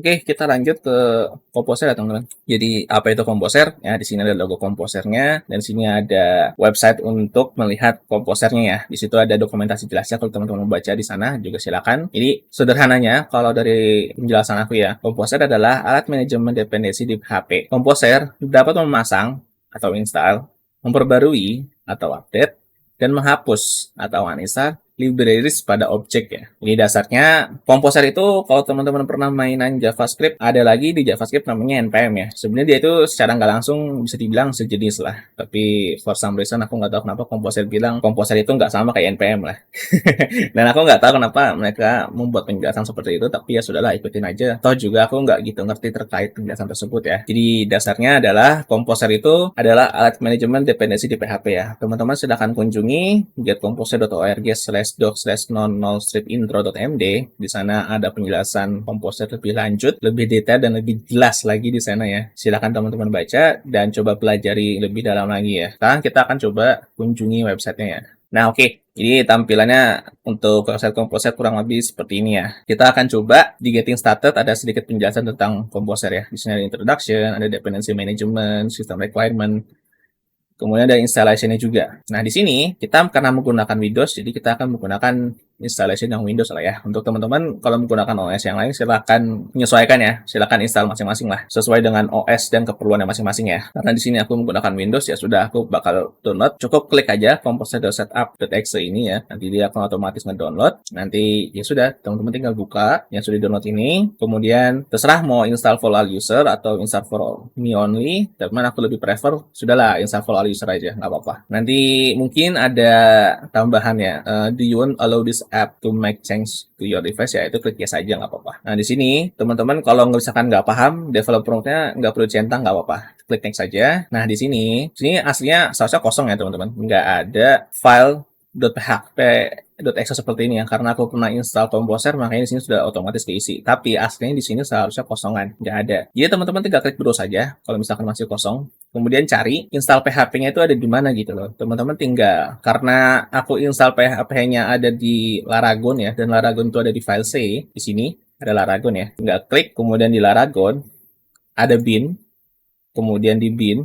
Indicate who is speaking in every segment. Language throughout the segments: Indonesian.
Speaker 1: Oke, kita lanjut ke Composer ya teman-teman. Jadi apa itu Composer? Ya, di sini ada logo Composernya dan di sini ada website untuk melihat Composernya ya. Di situ ada dokumentasi jelasnya kalau teman-teman mau baca di sana juga silakan. Jadi sederhananya kalau dari penjelasan aku ya, Composer adalah alat manajemen dependensi di HP. Composer dapat memasang atau install, memperbarui atau update dan menghapus atau uninstall libraries pada objek ya. Ini dasarnya Composer itu kalau teman-teman pernah mainan JavaScript, ada lagi di JavaScript namanya npm ya. Sebenarnya dia itu secara nggak langsung bisa dibilang sejenis lah. Tapi for some reason aku nggak tahu kenapa Composer bilang Composer itu nggak sama kayak npm lah. Dan aku nggak tahu kenapa mereka membuat penjelasan seperti itu, tapi ya sudahlah ikutin aja. Toh juga aku nggak gitu ngerti terkait penjelasan tersebut ya. Jadi dasarnya adalah Composer itu adalah alat manajemen dependensi di PHP ya. Teman-teman silahkan kunjungi getcomposer.org/doc/00stripintro.md. Di sana ada penjelasan Composer lebih lanjut, lebih detail dan lebih jelas lagi di sana ya. Silahkan teman-teman baca dan coba pelajari lebih dalam lagi ya. Sekarang kita akan coba kunjungi websitenya ya. Nah, oke. Jadi tampilannya untuk website Composer kurang lebih seperti ini ya. Kita akan coba di Getting Started ada sedikit penjelasan tentang Composer ya. Di sini ada introduction, ada dependency management, system requirement, kemudian ada installation-nya juga. Nah, di sini kita karena menggunakan Windows, jadi kita akan menggunakan installation yang Windows lah ya. Untuk teman-teman kalau menggunakan OS yang lain silakan menyesuaikan ya. Silakan install masing-masing lah sesuai dengan OS dan keperluannya masing-masing ya. Karena di sini aku menggunakan Windows ya sudah aku bakal download. Cukup klik aja composer.setup.exe ini ya. Nanti dia akan otomatis ngedownload. Nanti ya sudah teman-teman tinggal buka yang sudah download ini. Kemudian terserah mau install for all user atau install for me only. Teman aku lebih prefer sudahlah install for all user aja nggak apa-apa. Nanti mungkin ada tambahan ya. Do you want allow this app to make change to your device ya, itu klik yes aja nggak apa-apa. Nah di sini teman-teman kalau misalkan nggak paham developernya nggak perlu centang nggak apa-apa, klik next saja. Nah di sini aslinya seharusnya kosong ya teman-teman, nggak ada file .php.exe seperti ini ya, karena aku pernah install Composer makanya di sini sudah otomatis keisi. Tapi aslinya di sini seharusnya kosongan, nggak ada. Jadi teman-teman tinggal klik browse saja kalau misalkan masih kosong. Kemudian cari install PHP-nya itu ada di mana gitu loh. Teman-teman tinggal, karena aku install PHP-nya ada di Laragon ya, dan Laragon itu ada di file C. Di sini ada Laragon ya. Tinggal klik, kemudian di Laragon ada bin, kemudian di bin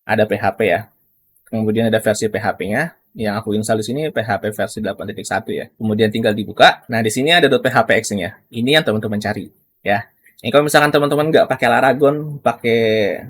Speaker 1: ada PHP ya. Kemudian ada versi PHP-nya. Yang aku install di sini PHP versi 8.1 ya. Kemudian tinggal dibuka. Nah, di sini ada .phpx-nya. Ini yang teman-teman cari ya. Ini kalau misalkan teman-teman nggak pakai Laragon, pakai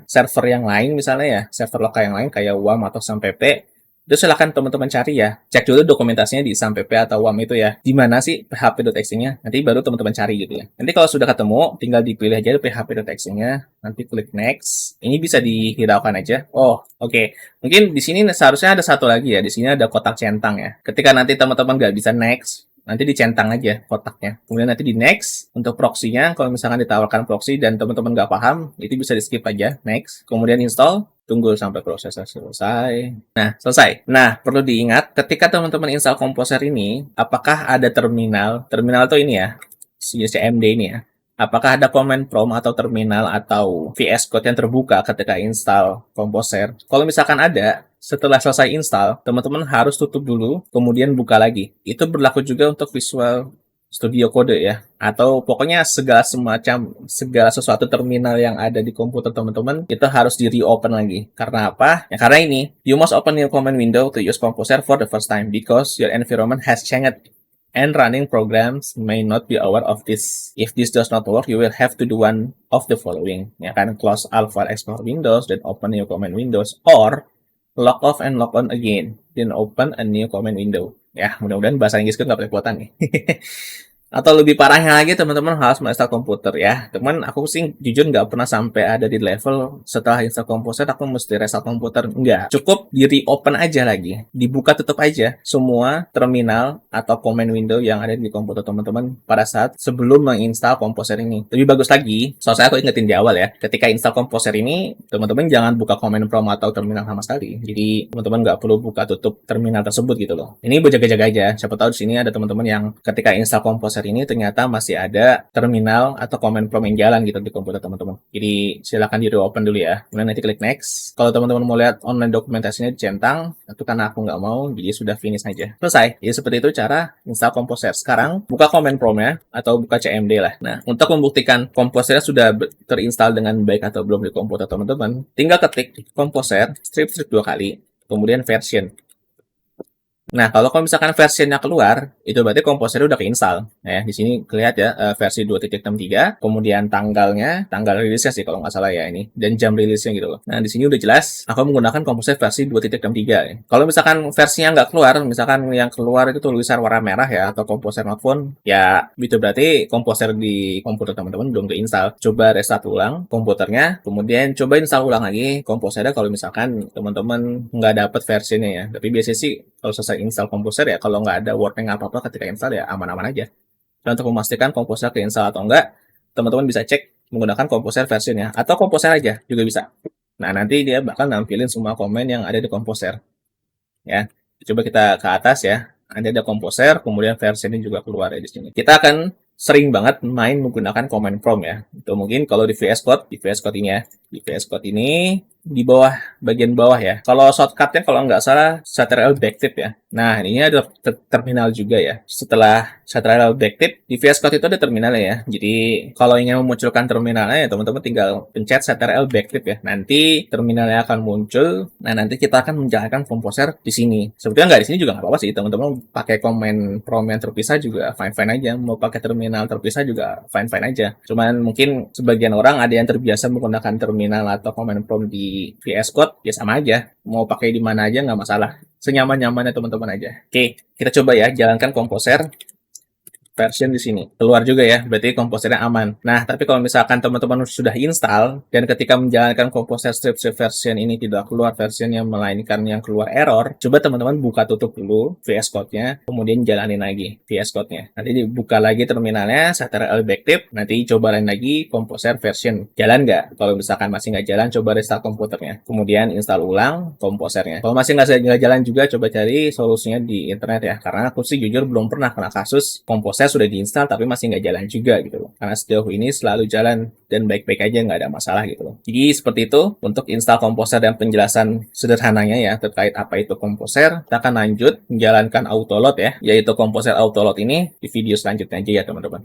Speaker 1: server yang lain misalnya ya, server lokal yang lain kayak WAM atau SAMPP, itu silahkan teman-teman cari ya. Cek dulu dokumentasinya di SAMPP atau WAM itu ya. Di mana sih php.exe-nya? Nanti baru teman-teman cari gitu ya. Nanti kalau sudah ketemu, tinggal dipilih aja php.exe-nya. Nanti klik next. Ini bisa dihiraukan aja. Oh, oke. Mungkin di sini seharusnya ada satu lagi ya. Di sini ada kotak centang ya. Ketika nanti teman-teman nggak bisa next, nanti dicentang aja kotaknya. Kemudian nanti di next. Untuk proxy-nya, kalau misalkan ditawarkan proxy dan teman-teman nggak paham, itu bisa di skip aja. Next. Kemudian install. Tunggu sampai prosesnya selesai. Nah, selesai. Nah, perlu diingat, ketika teman-teman install Composer ini, apakah ada terminal? Terminal itu ini ya, CMD ini ya. Apakah ada command prompt atau terminal atau VS Code yang terbuka ketika install Composer? Kalau misalkan ada, setelah selesai install, teman-teman harus tutup dulu, kemudian buka lagi. Itu berlaku juga untuk Visual Studio Code ya, atau pokoknya segala sesuatu terminal yang ada di komputer teman-teman itu harus di reopen lagi. Karena apa? Ya karena ini, you must open new command window to use Composer for the first time because your environment has changed and running programs may not be aware of this. If this does not work, you will have to do one of the following. Ya kan, close all file explorer windows, then open new command windows, or log off and log on again, then open a new command window. Ya, mudah-mudahan bahasa Inggrisku nggak belepotan nih. Atau lebih parahnya lagi teman-teman harus menginstal komputer ya. Teman aku sih jujur nggak pernah sampai ada di level setelah install Composer aku mesti restart komputer. Enggak. Cukup di reopen aja lagi. Dibuka tutup aja semua terminal atau command window yang ada di komputer teman-teman pada saat sebelum menginstal Composer ini. Lebih bagus lagi, soalnya aku ingetin di awal ya. Ketika install Composer ini, teman-teman jangan buka command prompt atau terminal sama sekali. Jadi teman-teman nggak perlu buka tutup terminal tersebut gitu loh. Ini berjaga-jaga aja. Siapa tahu di sini ada teman-teman yang ketika install Composer Composer ini ternyata masih ada terminal atau command prompt yang jalan gitu di komputer teman-teman. Jadi silakan di reopen dulu ya. Kemudian nanti klik next. Kalau teman-teman mau lihat online dokumentasinya dicentang, itu karena aku nggak mau, jadi sudah finish aja. Selesai. Jadi seperti itu cara install Composer. Sekarang buka command prompt-nya atau buka CMD lah. Nah, untuk membuktikan Composer sudah terinstall dengan baik atau belum di komputer teman-teman, tinggal ketik Composer, strip 2 kali, kemudian version. Nah, kalau misalkan versionnya keluar, itu berarti komposernya udah keinstall. Nah, ya, di sini kelihatan ya versi 2.63, kemudian tanggal rilisnya sih kalau nggak salah ya ini, dan jam rilisnya gitu loh. Nah, di sini udah jelas aku menggunakan komposer versi 2.63 ya. Kalau misalkan versinya nggak keluar, misalkan yang keluar itu tulisan warna merah ya, atau komposer not found, ya itu berarti komposer di komputer teman-teman belum keinstall. Coba restart ulang komputernya, kemudian coba install ulang lagi komposernya kalau misalkan teman-teman nggak dapet versinya ya. Tapi biasanya sih kalau selesai install Composer ya, kalau nggak ada warning apa-apa ketika install ya aman-aman aja. Dan untuk memastikan Composer keinstall atau enggak, teman-teman bisa cek menggunakan Composer versionnya, atau Composer aja juga bisa. Nah, nanti dia bakal nampilin semua komen yang ada di Composer. Ya, coba kita ke atas ya. Ada Composer, kemudian versionnya juga keluar ya di sini. Kita akan sering banget main menggunakan command prompt ya. Itu mungkin kalau di VS Code ini ya. Di VS Code ini di bawah, bagian bawah ya. Kalau shortcutnya kalau nggak salah Ctrl Backtick ya. Nah, ini ada terminal juga ya. Setelah Ctrl Backtick, di VS Code itu ada terminalnya ya. Jadi kalau ingin memunculkan terminalnya ya teman-teman tinggal pencet Ctrl Backtick ya. Nanti terminalnya akan muncul. Nah, nanti kita akan menjalankan Composer di sini. Sebetulnya nggak di sini juga nggak apa-apa sih. Teman-teman pakai command prompt yang terpisah juga fine-fine aja. Mau pakai terminal terpisah juga fine-fine aja. Cuman mungkin sebagian orang ada yang terbiasa menggunakan terminal atau command prompt di VS Code, ya sama aja. Mau pakai di mana aja nggak masalah. Senyaman-nyamannya teman-teman aja. Oke, kita coba ya jalankan Composer version di sini. Keluar juga ya, berarti komposernya aman. Nah, tapi kalau misalkan teman-teman sudah install, dan ketika menjalankan komposer strip version ini tidak keluar versionnya, melainkan yang keluar error, coba teman-teman buka tutup dulu VS Code-nya, kemudian jalanin lagi VS Code-nya. Nanti dibuka lagi terminalnya, Ctrl Backtick, nanti cobain lagi komposer version. Jalan nggak? Kalau misalkan masih nggak jalan, coba restart komputernya. Kemudian install ulang komposernya. Kalau masih nggak jalan juga, coba cari solusinya di internet ya. Karena aku sih jujur belum pernah kena kasus komposer sudah diinstal tapi masih nggak jalan juga gitu loh. Karena sejauh ini selalu jalan dan baik-baik aja, nggak ada masalah gitu loh. Jadi seperti itu untuk install Composer dan penjelasan sederhananya ya terkait apa itu Composer. Kita akan lanjut menjalankan autoload ya, yaitu Composer autoload ini di video selanjutnya aja ya teman-teman.